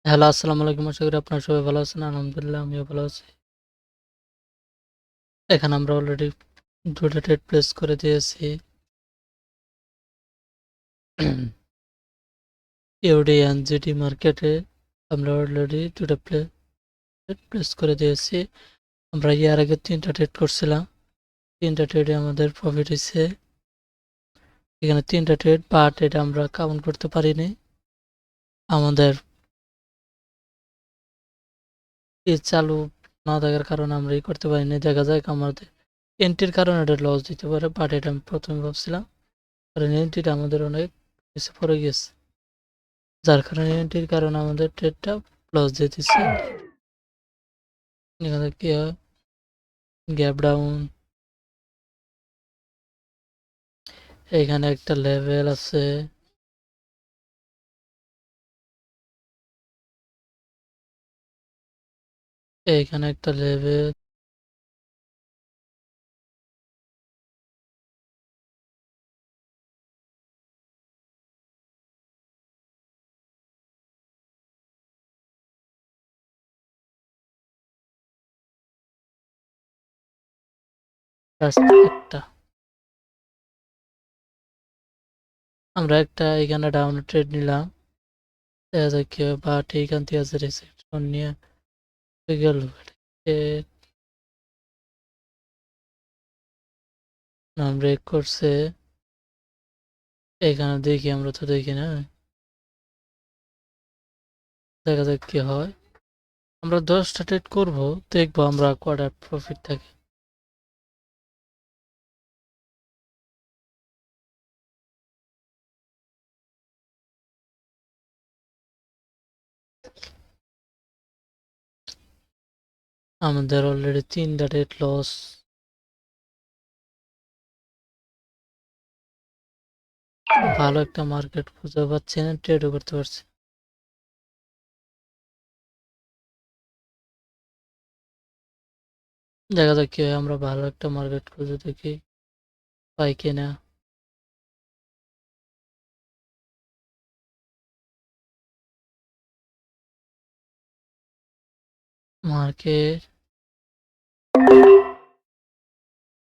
Hello, আসসালামু আলাইকুম। আশা করি আপনারা সবাই ভালো আছেন। আলহামদুলিল্লাহ আমিও ভালো আছি। এখানে আমরা অলরেডি ২ টা ট্রেড প্লেস করে দিয়েছি। ইউডি এনজিটি মার্কেটে আমরা অলরেডি ২ টা ট্রেড প্লেস করে দিয়েছি। আমরা এর আগে ৩ টা ট্রেড করছিলাম। ৩ টা ট্রেডে আমাদের প্রফিট হইছে। এখানে ৩ টা ট্রেড বাট এটা আমরা কাউন্ট করতে পারিনি। আমাদের চালু না থাকার কারণে আমরা করতে পারিনি। দেখা যায় আমাদের এন্ট্রির কারণে এটা লস দিতে পারে। বাট এটা আমি ১ম এ ভাবছিলাম। কারণ এন্ট্রিটা আমাদের অনেক নিচে পড়ে গেছে। যার কারণে এন্ট্রির কারণে আমাদের ট্রেডটা লস দিতেছে। এখানে কি হয়? Gap down. এখানে একটা লেভেল আছে। এইখানে একটা লেভেল। জাস্ট একটা। আমরা একটা এখানে ডাউন ট্রেড নিলাম। দেখা যাক কি হয়। বাট এইখান থেকে আছে রিসেপশন নিয়ে গেল। নাম ব্রেক করছে। এখানে দেখি, আমরা তো দেখি না। দেখা যাক কি হয়। আমরা 10টা ট্রেড করবো, দেখবো আমরা কয়টা প্রফিট থাকে। আমাদের অলরেডি 3টা ট্রেড লস। ভালো একটা মার্কেট খুঁজে পাচ্ছি না, ট্রেডও করতে পারছি না। দেখা যাক কি হয়। আমরা ভালো একটা মার্কেট খুঁজে দেখি পাই কিনা। মার্কেট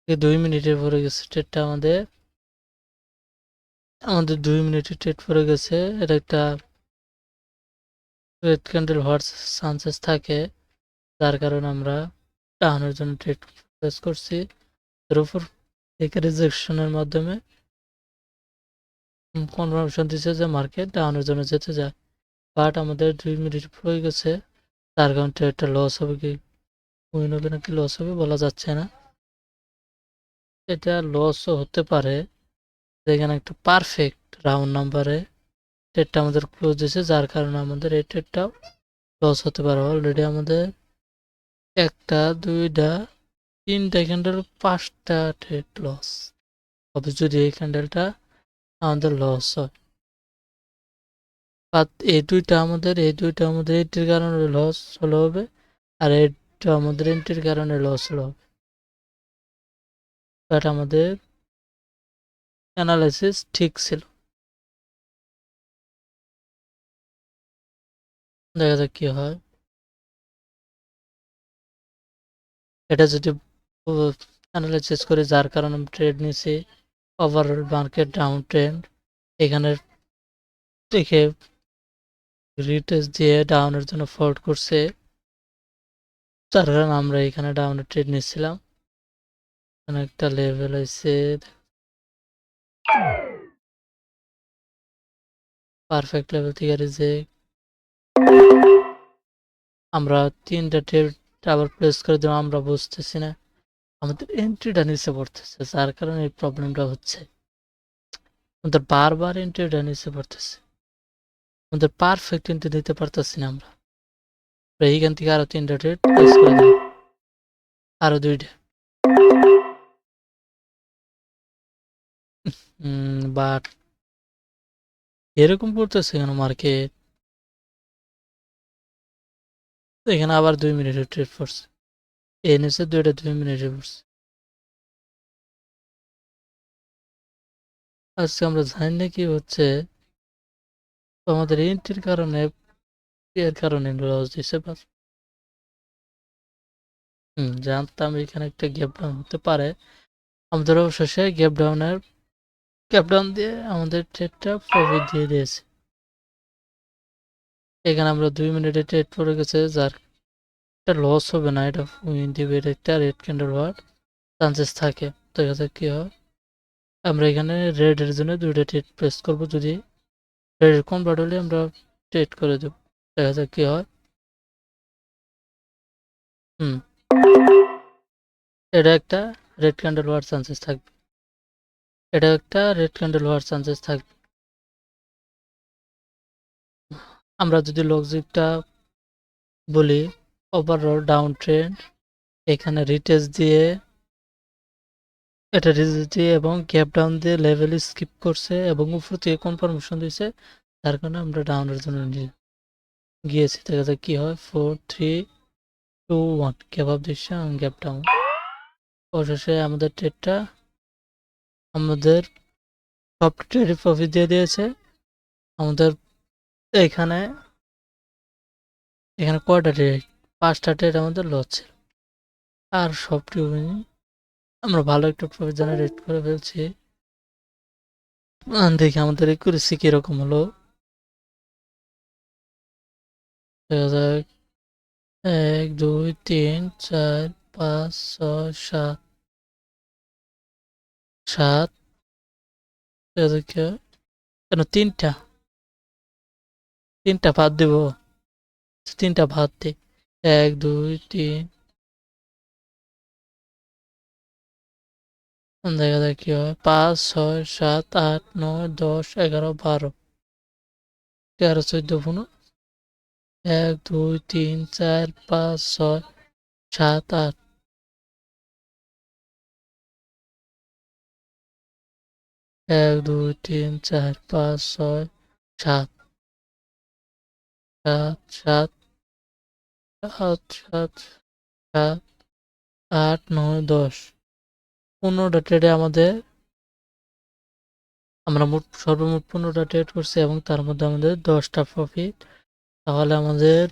2 মিনিটের পরে গেছে ট্রেডটা আমাদের 2 মিনিটের ট্রেড পরে গেছে। এটা একটা রেড ক্যান্ডেল হওয়ার চান্সেস থাকে, যার কারণে আমরা ডাউনের জন্য ট্রেড প্লেস করছি। এর উপর থেকে রিজেকশনের মাধ্যমে কনফার্মেশন দিচ্ছে যে মার্কেট ডাউনের জন্য যেতে যায়। বাট আমাদের 2 মিনিট পরে গেছে, তার কারণে ট্রেডটা লস হবে কি উইন হবে নাকি লস হবে বলা যাচ্ছে না। এটা লসও হতে পারে। এখানে একটা পারফেক্ট রাউন্ড নাম্বারে ট্রেডটা আমাদের ক্লোজ দিয়েছে, যার কারণে আমাদের এই ট্রেডটাও লস হতে পারে। অলরেডি আমাদের একটা, দুইটা, তিনটা ক্যান্ডেল, 5টা ট্রেড লস হবে যদি এই ক্যান্ডেলটা আমাদের লস হয়। বাট এই দুইটা আমাদের এন্ট্রির কারণে লস হলে হবে, আর এইটা আমাদের এন্ট্রির কারণে লস হলে হবে। বাট আমাদের অ্যানালাইসিস ঠিক ছিল। দেখা যাক কি হয়। এটা যদি অ্যানালাইসিস করে যার কারণে আমি ট্রেড নিছি, ওভারঅল মার্কেট ডাউন ট্রেন্ড, এখানে দেখে রিটেস্ট দিয়ে ডাউনের জন্য ফল্ট করছে, যার কারণে আমরা এখানে ডাউনের ট্রেড নিচ্ছিলাম। এখানে একটা লেভেল হয়েছে, পারফেক্ট লেভেল থেকে রিজেক্ট। আমরা 3টা ট্রেড আবার প্লেস করে দিলাম, আমরা বুঝতেছি না আমাদের এন্ট্রিটা নিচে পড়তেছে, যার কারণে এই প্রবলেমটা হচ্ছে। আমাদের বারবার এন্ট্রিটা নিচে পড়তেছে, আমাদের পারফেক্ট এন্ট্রি দিতে পারতেছি না আমরা। এইখান থেকে আরো 3টা ট্রেড প্লেস করে দিলাম, আরো 2টা। বাট এরকম করতেছে কেন মার্কেট? এখানে আবার 2 মিনিটের ট্রেড পড়ছে, এই নিচে 2টা 2 মিনিটে পড়ছে। আজকে আমরা জানি না কি হচ্ছে। তো আমাদের এন্ট্রির কারণে এর কারণে লস দিছে বাস। জানতাম এখানে একটা গ্যাপ ডাউন হতে পারে। আমাদের অবশেষে গ্যাপ ডাউন দিয়ে আমাদের ট্রেডটা প্রফিট দিয়ে দিয়েছে। এখানে আমরা 2 মিনিটে ট্রেড পড়ে গেছে, যার একটা লস হবে না, এটা উইন দিবে, এটা একটা রেড ক্যান্ডেল হওয়ার চান্সেস থাকে। দেখা যাক কি হয়। আমরা এখানে রেডের জন্য 2টা ট্রেড প্রেস করবো, যদি রেডের কনভার্ট হলে আমরা ট্রেড করে দেব। দেখা যাক কি হয়। হুম এটা একটা রেড ক্যান্ডেল হওয়ার চান্সেস থাকবে, এটা একটা রেড ক্যান্ডেল হওয়ার চান্সেস থাকবে। আমরা যদি লজিকটা বলি, ওভারঅল ডাউন ট্রেন্ড, এখানে রিটেস্ট দিয়ে, এটা রিটেস্ট দিয়ে এবং গ্যাপ ডাউন দিয়ে লেভেল স্কিপ করছে এবং উপর থেকে কনফার্মেশন দিয়েছে, যার কারণে আমরা ডাউনের জন্য গিয়েছি। দেখা যাক কি হয়। 4 3 2 1 গ্যাপ আপ দিচ্ছে এবং গ্যাপ ডাউন। অবশেষে আমাদের ট্রেডটা আমাদের সব ট্রেডে প্রফিট দিয়ে দিয়েছে। আমাদের এখানে এখানে কয়টা ট্রেড, 5টা ট্রেড আমাদের লস ছিল, আর সবটি আমরা ভালো একটা প্রফিট জেনারেট করে ফেলছি। দেখি আমাদের একুরেসি কিরকম হলো। দেখা যাক 1 2 3 4 5 6 7 7। দেখা যাক কি হয়। কেন তিনটা ভাত দিব, তিনটা ভাত দিই। 1 2 3। দেখা যাক কি হয়। 5 6 7 8 9 10 11 12 13 14 15। 1 2 3 4 5 6 7 8। 1 2 3 4 5 6 7 7 7 7 7 7 8 9 10। 15টা ট্রেডে আমরা সর্বমোট 15টা ট্রেড করছি এবং তার মধ্যে আমাদের 10টা প্রফিট। তাহলে আমাদের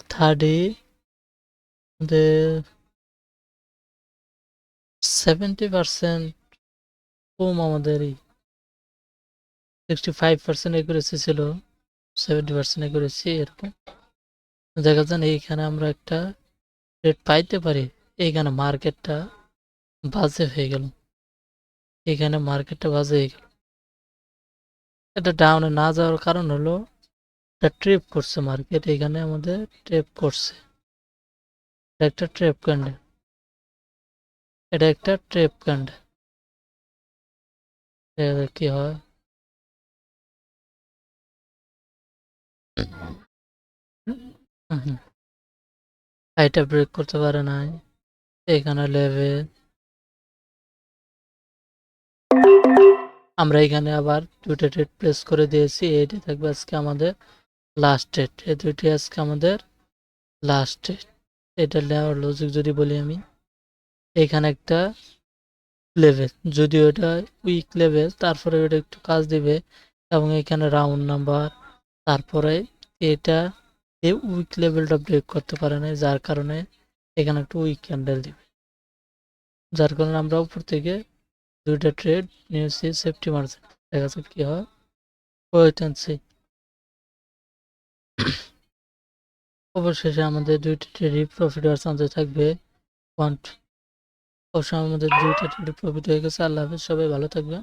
70% কম, আমাদেরই 65% একুরেসি ছিল, 70% একুরেসি এরকম। দেখা যান এইখানে আমরা একটা ট্রেড পাইতে পারি। এইখানে মার্কেটটা বাজে হয়ে গেল, এখানে মার্কেটটা বাজে হয়ে গেল। এটা ডাউনে না যাওয়ার কারণ হলো এটা ট্রেপ করছে মার্কেট, এখানে আমাদের ট্রেপ করছে। এটা একটা ট্রেপ ক্যান্ডেল, এটা একটা ট্রেপ ক্যান্ডেল। কি হয়। এটা ব্রেক করতে পারে নাই, এখানে লেভেল। আমরা এখানে আবার 2টা ট্রেড প্লেস করে দিয়েছি। এইটা থাকবে আজকে আমাদের লাস্ট ট্রেড, এই 2টি আজকে আমাদের লাস্ট ট্রেড। এটা নেওয়ার লজিক যদি বলি আমি, এখানে একটা লেভেল, যদিও এটা উইক লেভেল, তারপরে এটা একটু কাজ দিবে এবং এখানে রাউন্ড নাম্বার, তারপরে এটা এই উইক লেভেলটা ব্রেক করতে পারে না, যার কারণে এখানে একটা উইক ক্যান্ডেল দিবে, যার কারণে আমরা উপর থেকে 2টা ট্রেড নিয়েছি সেফটি মার্জিন। দেখা যাক কি হয়। Wait and see. অবশেষে আমাদের 2টা ট্রেডই প্রফিট হওয়ার চান্সেস থাকবে। অবশ্যই আমাদের 2টা ট্রেডই প্রফিট হয়ে গেছে। আল্লাহ হাফেজ, সবাই ভালো থাকবেন।